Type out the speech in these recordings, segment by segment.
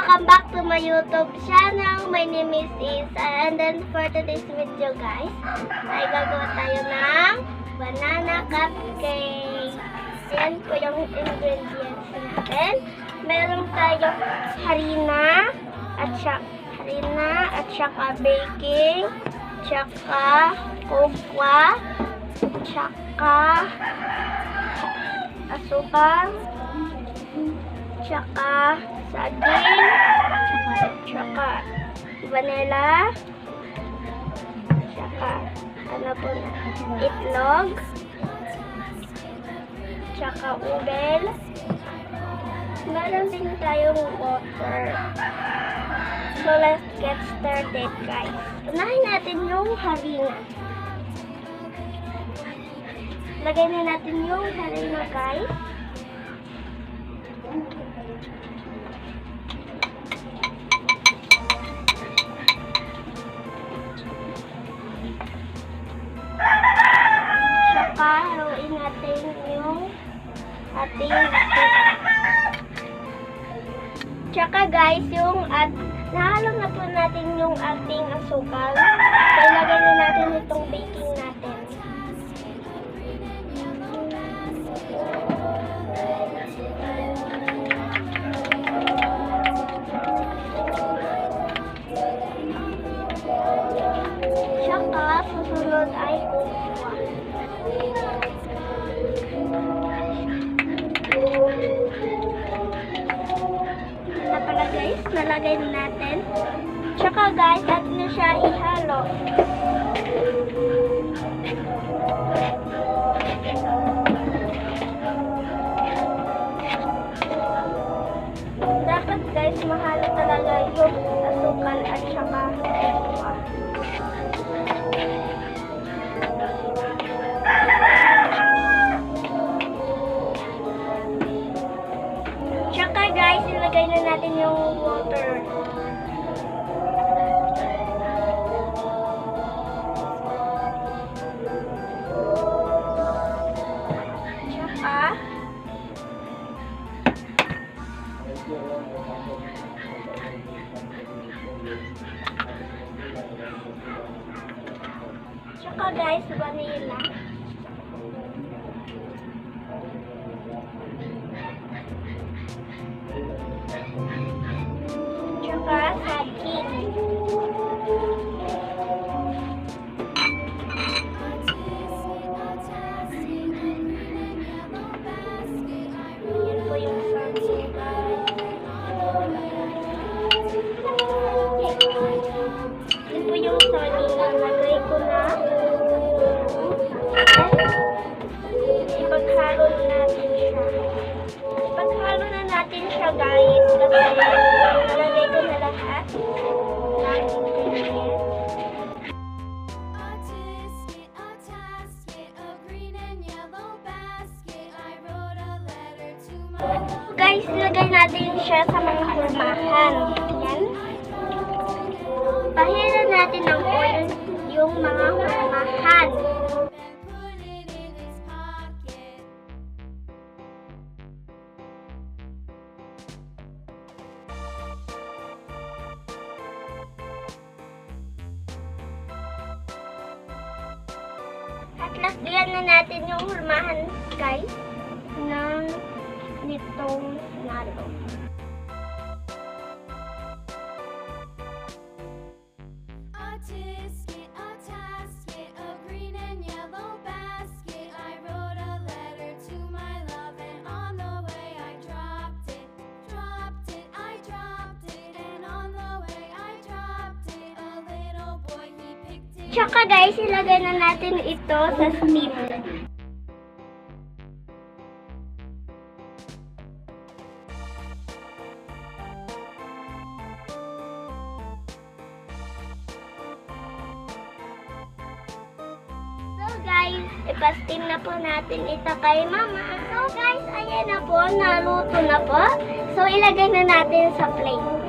Welcome back to my YouTube channel. My name is Isa, and then for today's video guys, ay gagawa tayo ng banana cupcake. Ayan po yung ingredients natin. Meron tayong harina at saka baking, saka cocoa, saka asukal, saka saging, saka vanilla, saka itlog, saka ubel. Meron din tayong water. So let's get started guys. Unahin natin yung harina. Lagay na natin yung harina guys. Saka haluin natin yung ating tsaka guys, nahalo na po natin yung ating asukal. So ilagay na natin itong baking natin. Tsaka susunod ay cocoa. Ito pala guys, nalagay na natin. Tsaka guys, atin na siya ihalo. Dapat guys, mahalo talaga yung asukal at saka cocoa. Tsaka guys, ilagay na natin yung water. Tsaka guys, vanilla. Tsaka saging. Yan po yung saging guys. Yan po yung saging na lagay ko na. Ipaghalo na natin siya. Ipaghalo na natin siya guys. Kasi nalagay ko na lahat ng ingredients. Guys, ilagay natin siya sa mga hurmahan. Yan. Pahiran natin ng oil yung mga hurmahan. At lagyan na natin yung hurmahan guys ng nitong nalo. Tsaka guys, ilagay na natin ito sa steam. So guys, ipa-steam na po natin ito kay mama. So guys, ayan na po, naluto na po. So ilagay na natin sa plate.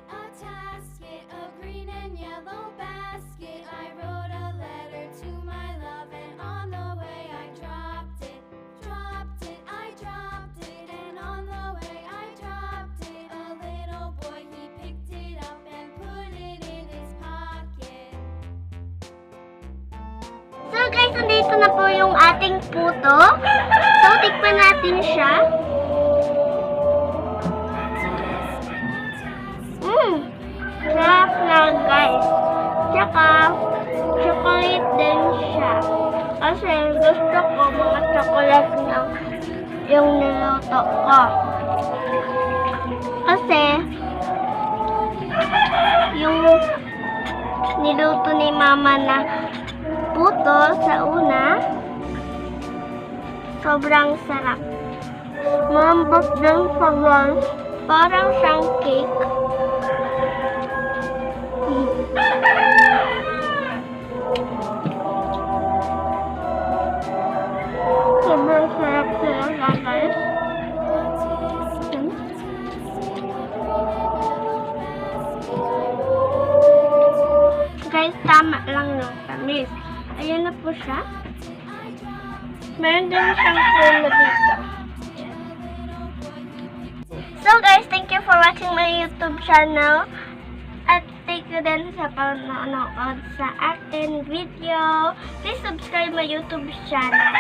A tasket, a green and yellow basket. I wrote a letter to my love, and on the way I dropped it. I dropped it, and on the way I dropped it. A little boy, he picked it up and put it in his pocket. So guys, nandito na po yung ating puto. So, tikman natin siya. Sarap na guys. Tsaka, chocolate din siya. Kasi gusto ko mga chocolate na yung niluto ko. Kasi, yung niluto ni mama na puto sa una, sobrang sarap. Malambot din sa guys. Parang siyang cake. Sobrang sarap sila guys. Guys, tama lang yung tamis. Ayan na po siya. Meron din siyang pulo dito. So guys, thank you for watching my YouTube channel. At thank you din sa panonood sa ating video. Please subscribe my YouTube channel.